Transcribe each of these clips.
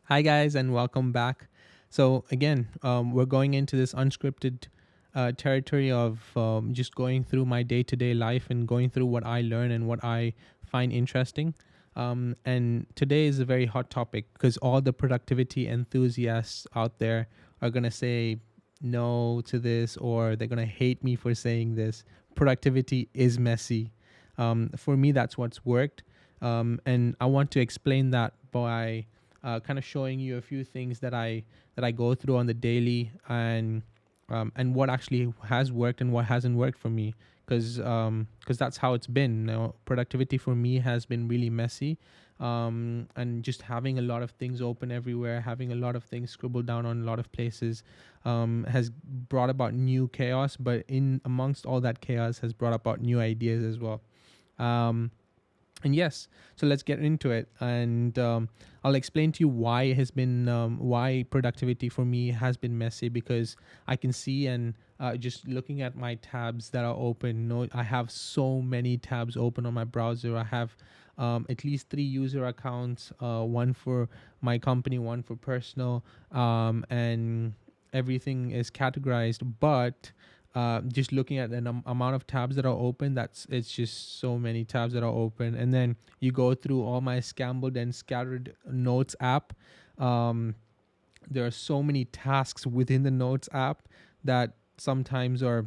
Hi, guys, and welcome back. So, again, we're going into this unscripted territory of just going through my day to day life and going through what I learn and what I find interesting. And today is a very hot topic because all the productivity enthusiasts out there are going to say no to this, or they're going to hate me for saying this. Productivity is messy. For me, that's what's worked. And I want to explain that by kind of showing you a few things that I go through on the daily, and what actually has worked and what hasn't worked for me, because that's how it's been. Productivity for me has been really messy, and just having a lot of things open everywhere, having a lot of things scribbled down on a lot of places, has brought about new chaos. But in amongst all that chaos, has brought about new ideas as well. Um, and yes, so let's get into it, and I'll explain to you why it has been why productivity for me has been messy, because I can see, and just looking at my tabs that are open, I have so many tabs open on my browser. I have at least three user accounts, one for my company, one for personal, and everything is categorized. But just looking at the amount of tabs that are open, it's just so many tabs that are open. And then you go through all my scrambled and scattered notes app. um, there are so many tasks within the notes app that sometimes are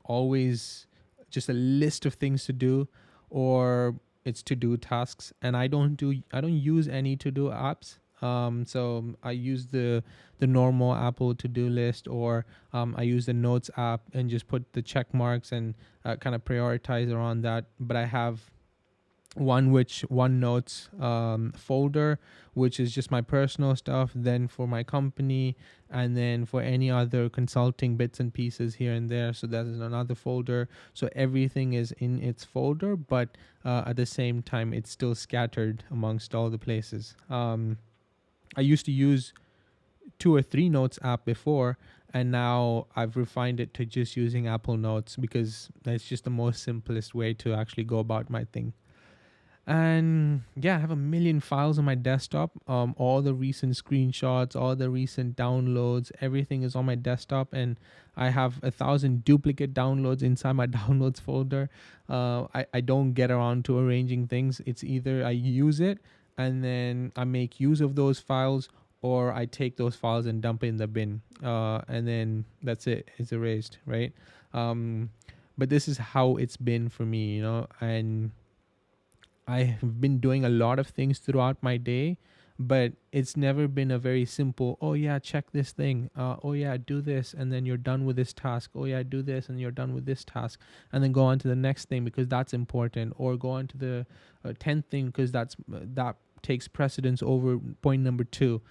always just a list of things to do, or it's to do tasks, and I don't use any to do apps. So I use the normal Apple to do list, or I use the notes app and just put the check marks and kind of prioritize around that. But I have one notes folder, which is just my personal stuff, then for my company, and then for any other consulting bits and pieces here and there, so that is another folder. So everything is in its folder, but at the same time it's still scattered amongst all the places. I used to use two or three notes app before, and now I've refined it to just using Apple Notes, because that's just the most simplest way to actually go about my thing. And yeah, I have a million files on my desktop. All the recent screenshots, all the recent downloads, everything is on my desktop, and I have 1,000 duplicate downloads inside my downloads folder. I don't get around to arranging things. It's either I use it and then I make use of those files, or I take those files and dump it in the bin, and then that's it. It's erased, right? Um, but this is how it's been for me, and I have been doing a lot of things throughout my day, but it's never been a very simple, oh yeah, check this thing. Oh yeah, do this, and then you're done with this task. Oh yeah, do this, and you're done with this task. And then go on to the next thing because that's important, or go on to the 10th thing because that takes precedence over point number two.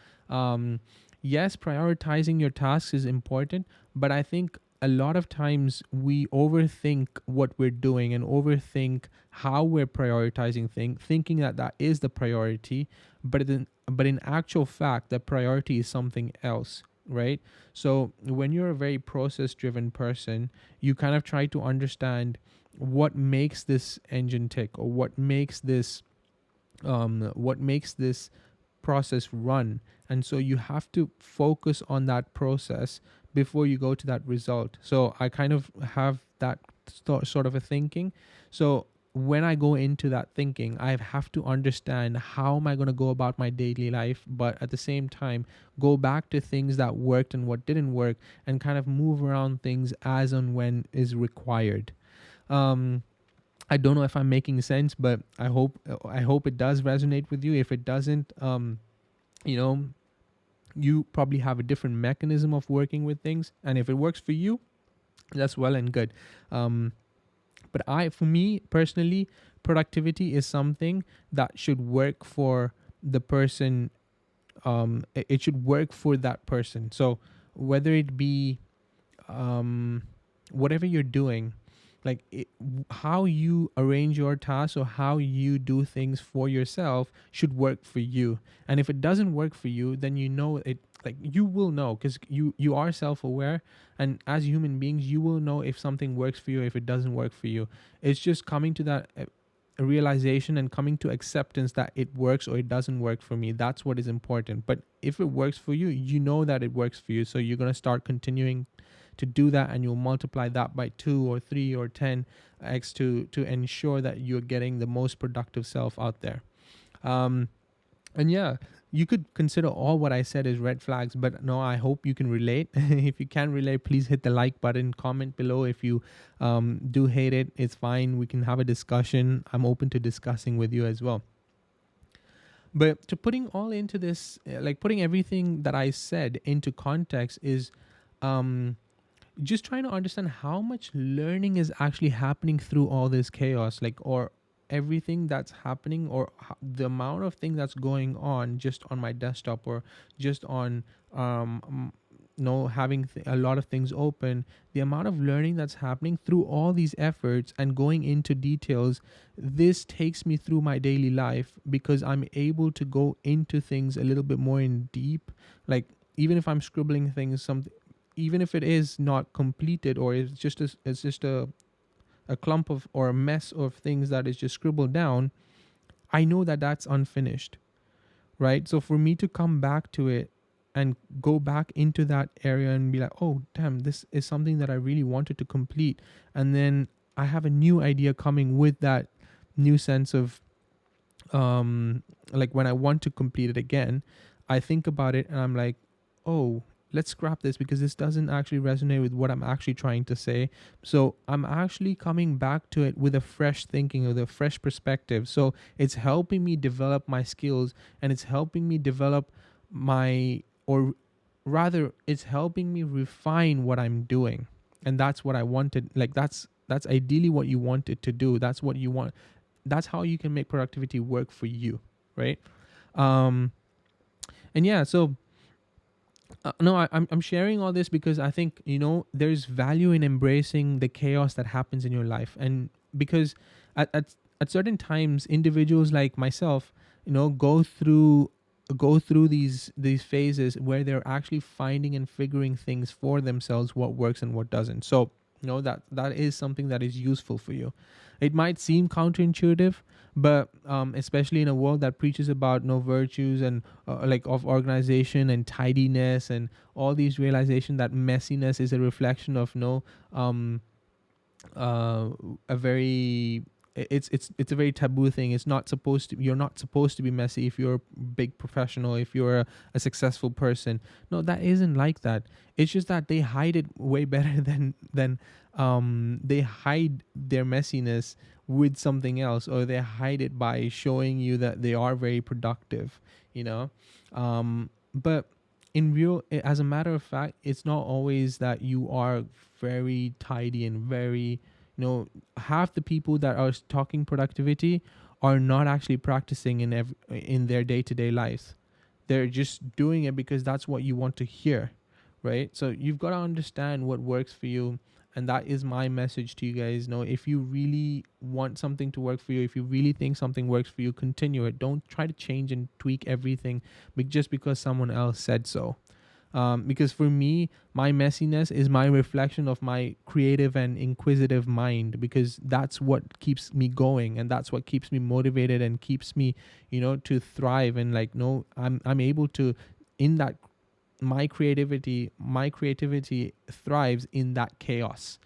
Yes, prioritizing your tasks is important, but I think a lot of times we overthink what we're doing and overthink how we're prioritizing things, thinking that that is the priority, but in actual fact, the priority is something else, right? So when you're a very process driven person, you kind of try to understand what makes this engine tick, or what makes this process run. And so you have to focus on that process before you go to that result. So I kind of have that sort of a thinking. So when I go into that thinking, I have to understand how am I going to go about my daily life, but at the same time go back to things that worked and what didn't work, and kind of move around things as and when is required. um I don't know if I'm making sense, but I hope it does resonate with you. If it doesn't, you know, you probably have a different mechanism of working with things, and if it works for you, that's well and good. Um, but for me personally, productivity is something that should work for the person. It should work for that person. So whether it be whatever you're doing, like how you arrange your tasks or how you do things for yourself should work for you. And if it doesn't work for you, then it, like you will know, because you are self-aware, and as human beings you will know if something works for you, if it doesn't work for you. It's just coming to that a realization and coming to acceptance that it works or it doesn't work for me. That's what is important. But if it works for you, you know that it works for you. So you're going to start continuing to do that, and you'll multiply that by 2 or 3 or 10x to ensure that you're getting the most productive self out there. Um, and yeah, you could consider all what I said as red flags, but no, I hope you can relate. If you can relate, please hit the like button, comment below. If you do hate it, it's fine. We can have a discussion. I'm open to discussing with you as well. But to putting all into this, like putting everything that I said into context is um, just trying to understand how much learning is actually happening through all this chaos, like, or everything that's happening, or the amount of thing that's going on just on my desktop, or just on having a lot of things open, the amount of learning that's happening through all these efforts and going into details. This takes me through my daily life because I'm able to go into things a little bit more in deep. Like, even if I'm scribbling things, something, even if it is not completed, or it's just a clump of, or a mess of things that is just scribbled down, I know that that's unfinished, right? So for me to come back to it and go back into that area and be like, oh damn, this is something that I really wanted to complete, and then I have a new idea coming with that new sense of like, when I want to complete it again, I think about it and I'm like, oh, let's scrap this because this doesn't actually resonate with what I'm actually trying to say. So I'm actually coming back to it with a fresh thinking, with a fresh perspective. So it's helping me develop my skills, and it's helping me develop my, or rather, it's helping me refine what I'm doing. And that's what I wanted. Like, that's ideally what you wanted to do. That's what you want. That's how you can make productivity work for you, right? um and yeah, so no, I'm sharing all this because I think, there's value in embracing the chaos that happens in your life. And because at certain times, individuals like myself, go through these phases where they're actually finding and figuring things for themselves, what works and what doesn't. So that is something that is useful for you. It might seem counterintuitive, but especially in a world that preaches about no virtues and like of organization and tidiness and all these realization that messiness is a reflection of um uh a very it's a very taboo thing. It's not supposed to, you're not supposed to be messy if you're a big professional, if you're a successful person. No, that isn't like that. It's just that they hide it way better than they hide their messiness with something else, or they hide it by showing you that they are very productive, you know but in real, as a matter of fact, it's not always that you are very tidy and very, half the people that are talking productivity are not actually practicing in their day-to-day lives. They're just doing it because that's what you want to hear, right? So you've got to understand what works for you. And that is my message to you guys. If you really want something to work for you, if you really think something works for you, continue it. Don't try to change and tweak everything just because someone else said so. Because for me, my messiness is my reflection of my creative and inquisitive mind, because that's what keeps me going, and that's what keeps me motivated and keeps me, to thrive. And like, no, I'm able to, in that, my creativity thrives in that chaos.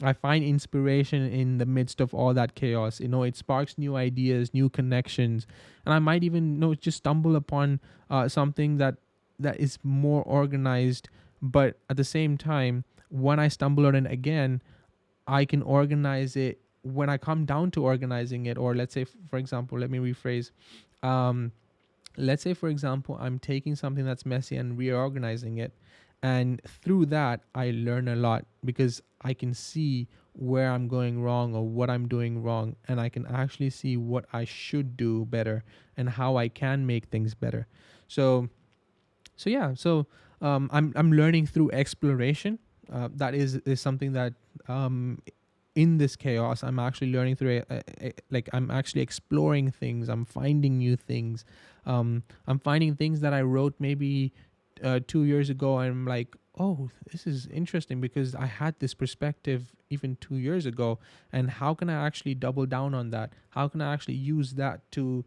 I find inspiration in the midst of all that chaos. It sparks new ideas, new connections, and I might even just stumble upon something that is more organized. But at the same time, when I stumble on it again, I can organize it. When I come down to organizing it, or let's say, for example, let me rephrase. um let's say, for example, I'm taking something that's messy and reorganizing it, and through that I learn a lot, because I can see where I'm going wrong or what I'm doing wrong, and I can actually see what I should do better and how I can make things better. So yeah, I'm learning through exploration. That is something that, in this chaos, I'm actually learning through like, I'm actually exploring things. I'm finding new things. I'm finding things that I wrote maybe 2 years ago. I'm like, oh, this is interesting because I had this perspective even 2 years ago. And how can I actually double down on that? How can I actually use that to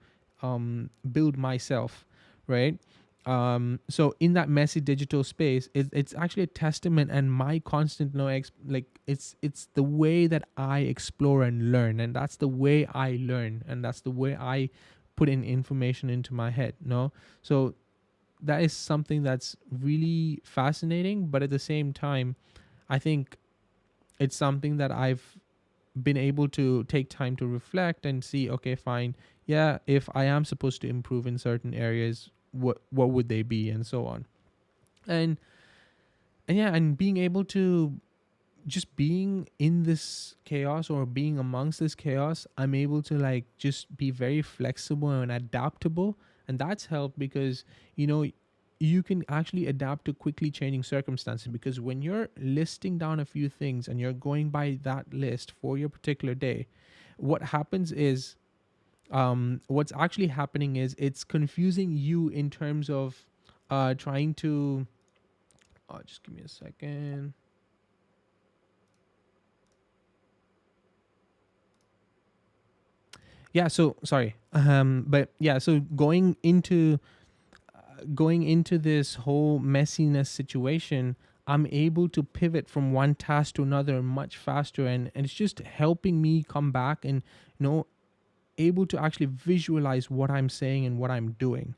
build myself? Right. So in that messy digital space, it's actually a testament and my constant like it's the way that I explore and learn, and that's the way I learn, and that's the way I put in information into my head. No, so that is something that's really fascinating, but at the same time, I think it's something that I've been able to take time to reflect and see, okay, fine, yeah, if I am supposed to improve in certain areas, what would they be, and so on. and and yeah, and being able to just being in this chaos or being amongst this chaos, I'm able to like just be very flexible and adaptable. And that's helped because, you know, you can actually adapt to quickly changing circumstances, because when you're listing down a few things and you're going by that list for your particular day, what happens is, what's actually happening is it's confusing you in terms of trying to just give me a second. Yeah, so sorry, but yeah, so going into this whole messiness situation, I'm able to pivot from one task to another much faster, and it's just helping me come back and, you know, able to actually visualize what I'm saying and what I'm doing.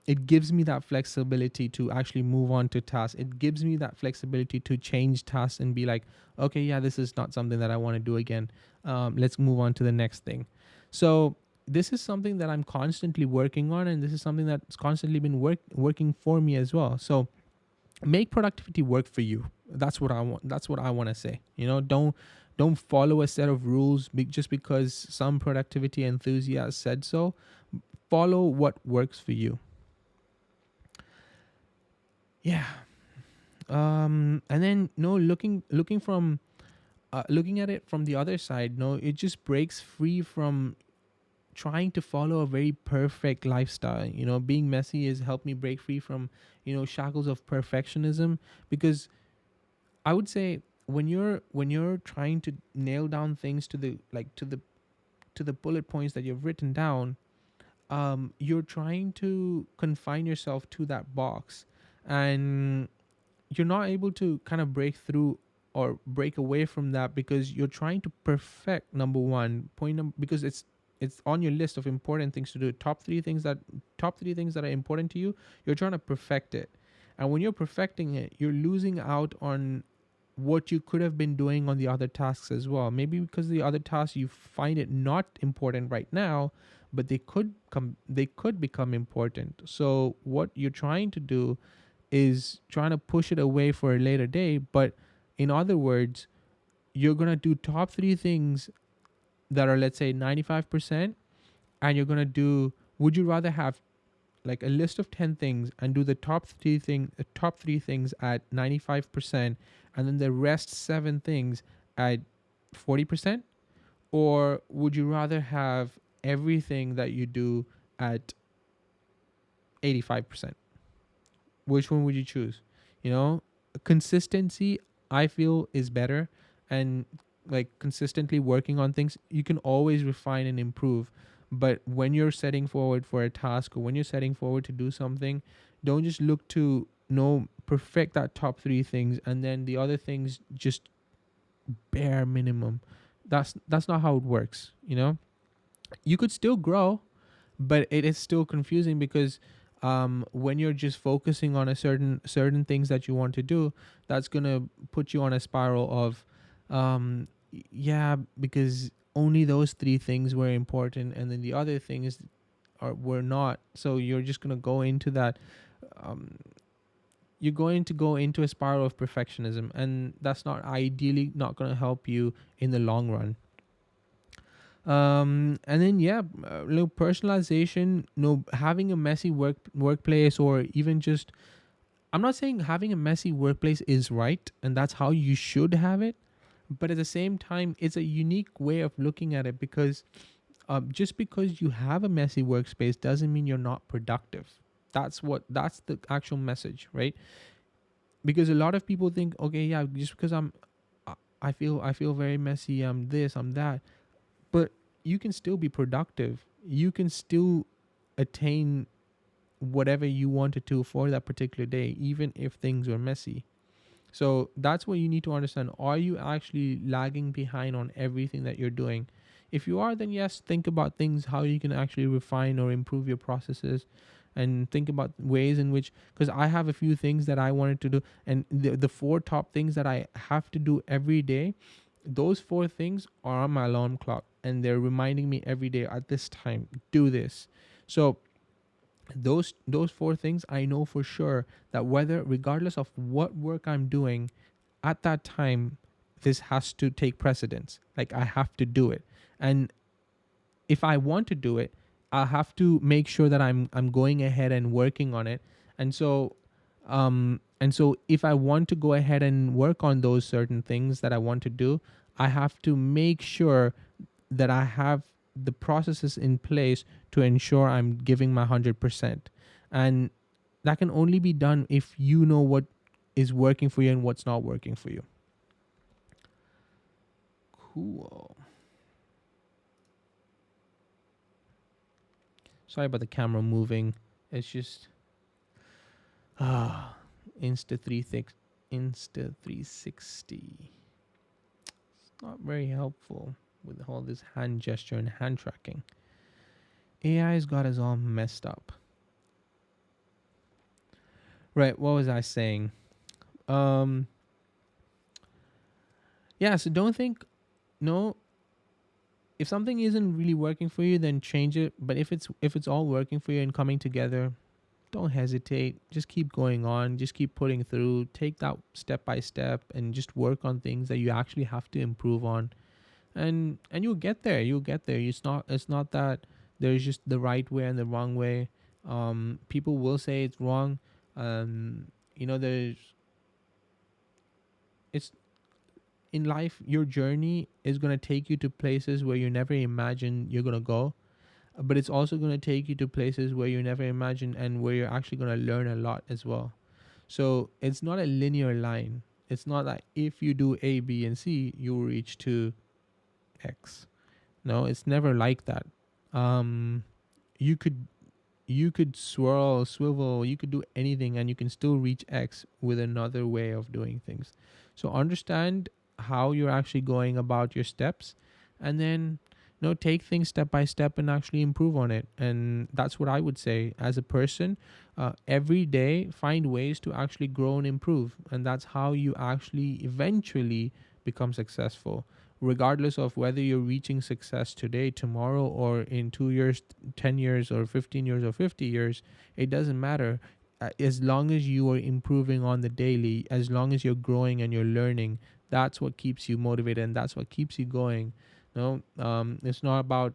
It gives me that flexibility to actually move on to tasks. It gives me that flexibility to change tasks and be like, okay, yeah, this is not something that I want to do again. Let's move on to the next thing. So this is something that I'm constantly working on, and this is something that's constantly been working for me as well. So make productivity work for you. That's what I want. That's what I want to say. You know, don't follow a set of rules just because some productivity enthusiast said so. Follow what works for you. Yeah. And then no, looking from looking at it from the other side, no, it just breaks free from trying to follow a very perfect lifestyle. You know, being messy has helped me break free from, you know, shackles of perfectionism. Because I would say when you're trying to nail down things to the like to the bullet points that you've written down, you're trying to confine yourself to that box, and you're not able to kind of break through or break away from that, because you're trying to perfect number one point because it's on your list of important things to do. Top three things that are important to you, you're trying to perfect it. And when you're perfecting it, you're losing out on what you could have been doing on the other tasks as well. Maybe because the other tasks you find it not important right now, but they could become important. So what you're trying to do is trying to push it away for a later day. But in other words, you're gonna do top three things that are, let's say, 95%, and you're gonna do. Would you rather have like a list of 10 things and do the top three things at 95%, and then the rest seven things at 40%? Or would you rather have everything that you do at 85%? Which one would you choose? You know, consistency, I feel, is better. And like consistently working on things, you can always refine and improve. But when you're setting forward for a task, or when you're setting forward to do something, don't just look to know perfect that top three things and then the other things just bare minimum. That's not how it works. You know, you could still grow, but it is still confusing because when you're just focusing on a certain things that you want to do, that's gonna put you on a spiral of yeah, because only those three things were important and then the other things were not. So you're just gonna go into that, um, you're going to go into a spiral of perfectionism, and that's not ideally not going to help you in the long run. And then yeah, personalization, having a messy workplace, or even just, I'm not saying having a messy workplace is right and that's how you should have it, but at the same time it's a unique way of looking at it, because just because you have a messy workspace doesn't mean you're not productive. That's the actual message, right? because a lot of people think, okay, yeah, just because I I feel very messy, I'm this, I'm that, but you can still be productive. You can still attain whatever you wanted to for that particular day, even if things were messy. So that's what you need to understand. Are you actually lagging behind on everything that you're doing? If you are, then yes, think about things, how you can actually refine or improve your processes, and think about ways in which, because I have a few things that I wanted to do, and the four top things that I have to do every day, those four things are on my alarm clock, and they're reminding me every day at this time, do this. So those four things, I know for sure that whether, regardless of what work I'm doing at that time, this has to take precedence. Like, I have to do it. And if I want to do it, I have to make sure that I'm going ahead and working on it. And so if I want to go ahead and work on those certain things that I want to do, I have to make sure that I have the processes in place to ensure I'm giving my 100%. And that can only be done if you know what is working for you and what's not working for you. Cool. Sorry about the camera moving. It's just ah Insta 36 Insta 360. It's not very helpful with all this hand gesture and hand tracking. AI's got us all messed up. Right, what was I saying? Um yeah, so don't think, no, if something isn't really working for you, then change it. But if it's all working for you and coming together, don't hesitate. Just keep going on. Just keep putting through. Take that step by step and just work on things that you actually have to improve on. And you'll get there. You'll get there. It's not that there's just the right way and the wrong way. People will say it's wrong. There's it's in life, your journey is going to take you to places where you never imagined you're going to go, but it's also going to take you to places where you never imagined, and where you're actually going to learn a lot as well. So it's not a linear line. It's not that if you do A, B, and C, you will reach to X. No, it's never like that. um you could swirl, swivel, you could do anything, and you can still reach X with another way of doing things. So understand how you're actually going about your steps, and then take things step by step and actually improve on it. And that's what I would say as a person. Every day, find ways to actually grow and improve, and that's how you actually eventually become successful, regardless of whether you're reaching success today, tomorrow, or in 2 years, 10 years, or 15 years, or 50 years. It doesn't matter. As long as you are improving on the daily, as long as you're growing and you're learning, that's what keeps you motivated, and that's what keeps you going. It's not about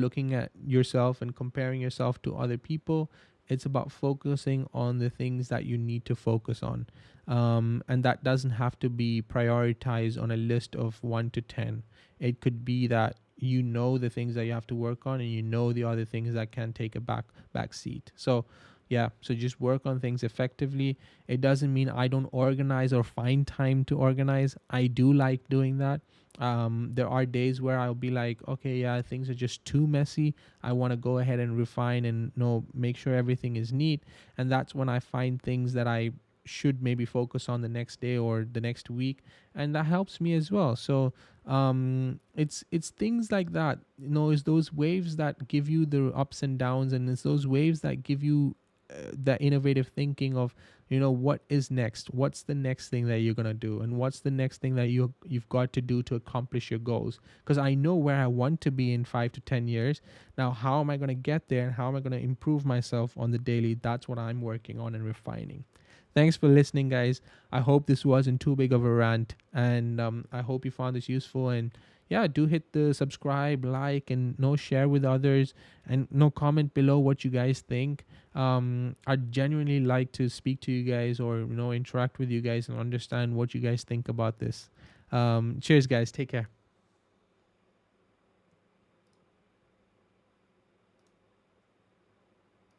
looking at yourself and comparing yourself to other people. It's about focusing on the things that you need to focus on. And that doesn't have to be prioritized on a list of 1 to 10. It could be that the things that you have to work on, and the other things that can take a back seat. So yeah, so just work on things effectively. It doesn't mean I don't organize or find time to organize. I do like doing that. There are days where I'll be like, okay, yeah, things are just too messy. I want to go ahead and refine and make sure everything is neat. And that's when I find things that I should maybe focus on the next day or the next week, and that helps me as well. So it's things like that. It's those waves that give you the ups and downs, and it's those waves that give you that innovative thinking of what is next, what's the next thing that you're going to do, and what's the next thing that you've got to do to accomplish your goals. Because I know where I want to be in 5 to 10 years. Now, how am I going to get there, and how am I going to improve myself on the daily? That's what I'm working on and refining. Thanks for listening, guys. I hope this wasn't too big of a rant, and I hope you found this useful. And yeah, do hit the subscribe, like, and share with others, and comment below what you guys think. I'd genuinely like to speak to you guys, or interact with you guys and understand what you guys think about this. Cheers, guys. Take care.